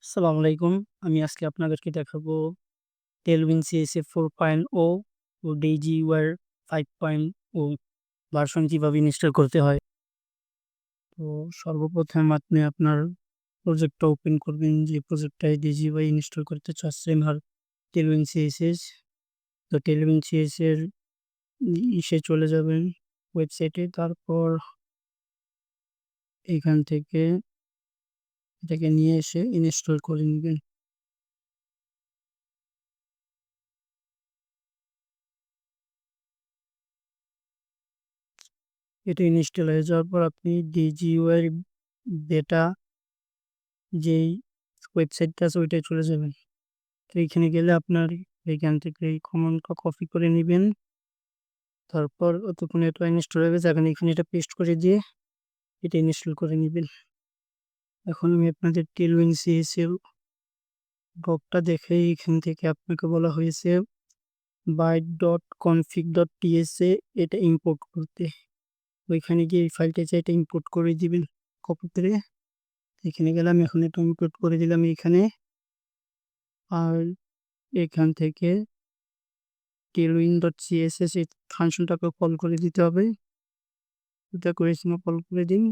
আসসালামু আলাইকুম। আমি আজকে আপনাদেরকে দেখাবো Tailwind CSS 4.0 ও DigiWare 5.0 ভার্সন কিভাবে ইনস্টল করতে হয়। তো সর্বপ্রথম আপনি আপনার প্রজেক্টটা ওপেন করবেন, যে প্রজেক্টটায় DigiWare ইনস্টল করতে চাচ্ছেন আর Tailwind CSS। তো Tailwind CSS এর ইসে চলে যাবেন ওয়েবসাইটে। তারপর এখান থেকে এটাকে নিয়ে এসে ইনস্টল করে নিবেন। এটা ইনস্টল হয়ে যাওয়ার পর আপনি DigiWare বেটা যেই ওয়েবসাইটটা আছে ওইটায় চলে যাবেন। তো এইখানে গেলে আপনার এইখান থেকে এই কমান্ডটা কপি করে নিবেন। তারপর ততক্ষণে এটা ইনস্টল হয়ে গেছে। এখন এখানে এটা পেস্ট করে দিয়ে এটা ইনস্টল করে নিবেন। এখন আমি আপনাদের Tailwind CSS এর ডকটা দেখে এখান থেকে আপনাকে বলা হয়েছে byte.config.ts এ এটা ইম্পোর্ট করতে। ওইখানে গিয়ে এই ফাইলটা চাই এটা ইম্পোর্ট করে দিবেন কপি করে। এখানে গেলে আমি এখন এটা ইম্পোর্ট করে দিলাম এইখানে। আর এখান থেকে tailwind.css এই ফাংশনটাকে কল করে দিতে হবে। এটা করেছি না, কল করে দিন।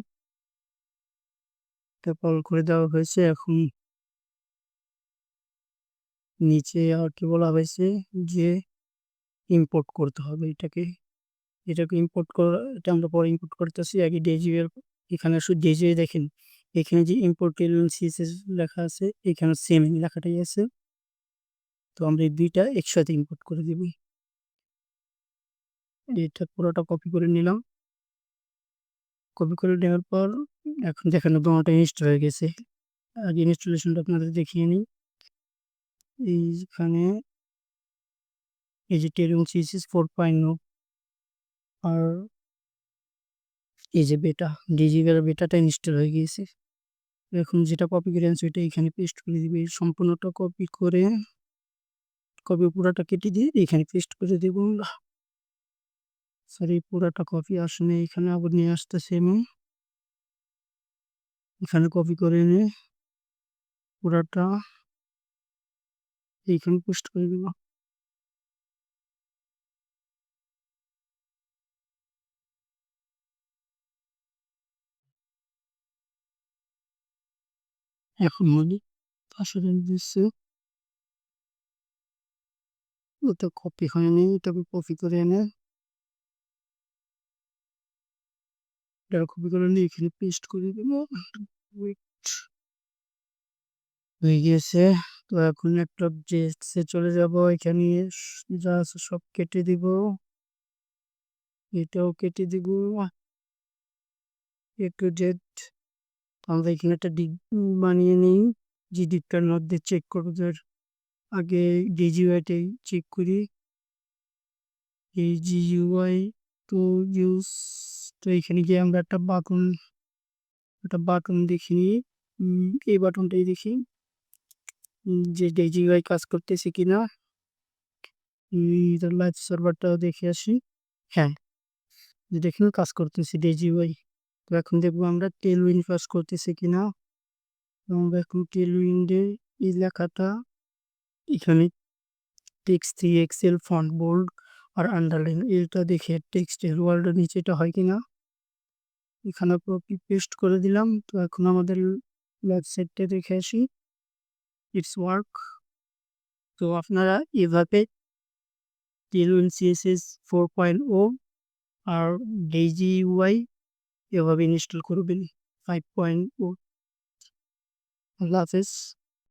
এটা কল করে দেওয়া হয়েছে। এখন নিচে আর কি বলা হয়েছে যে ইম্পোর্ট করতে হবে এটাকে ইম্পোর্ট করা, এটা আমরা পরে ইম্পোর্ট করতেছি। আগে ডেজিওর এখানে শুধু ডেজিও দেখেন, এখানে যে ইম্পোর্ট tailwind CSS লেখা আছে এখানে সেম লেখাটাই আছে। তো আমরা এই দুইটা একসাথে ইম্পোর্ট করে দিব। এটা পুরোটা কপি করে নিলাম। কপি করে নেওয়ার পর এখন দেখেন দোনোটা ইনস্টল হয়ে গেছে। আগে ইনস্টলেশনটা আপনাদের দেখিয়ে নিই। এইখানে এই যে Tailwind CSS 4.0 আর এই যে বেটা ডিজিওয়ার বেটাটা ইনস্টল হয়ে গিয়েছে। এখন যেটা কপি করে আনছি ওইটা এখানে পেস্ট করে দিবে। সম্পূর্ণটা কপি করে পুরাটা কেটে দিয়ে এখানে পেস্ট করে দেব। সরি, পুরাটা কপি আসলে এখানে আবার নিয়ে আসতেছি আমি। এখানে কপি করে এনে পুরাটা এইখানে পেস্ট করে দেব। এখন মনে আসলে দিচ্ছে ওটা কপি হয়নি, এটাকে কপি করে এনে এটা কপি করে নিয়ে এখানে পেস্ট করে দেব। Wait, হয়ে গিয়েছে। তো এখন একটা জেসে চলে যাব। এখানে যা আছে সব কেটে দিব, এটাও কেটে দিব। এ টু জেড আমরা এখানে একটা দিক বানিয়ে নিই। যে দিকটার মধ্যে চেক করবো, আগে ডিজিওয়াইতে চেক করি। এই জিইউআই টু ইউজ, তো এখানে গিয়ে আমরা একটা বাটন দেখি। এই বাটনটাই দেখি যে ডিজিওয়াই কাজ করতেছে কিনা। লাইভ সার্ভারটাও দেখে আসি। হ্যাঁ, যে দেখুন কাজ করতেছে ডিজিওয়াই। তো এখন দেখবো আমরা টেলউইন্ড কাজ করতেছে কিনা। আমরা এখন টেলউইন্ডে এই লেখাটা এখানে টেক্সট 3 এক্সেল ফন্ট বোল্ড আর আন্ডারলাইন এটা দেখে টেক্সটের ওয়ার্ডের নিচেটা হয় কিনা এখানে কপি পেস্ট করে দিলাম। তো এখন আমাদের ওয়েবসাইটটা দেখে আসি, ইটস ওয়ার্ক। তো আপনারা এভাবে Tailwind CSS 4.0 আর DigiUI এভাবে ইনস্টল করবেন 5.0। আল্লাহ হাফেজ।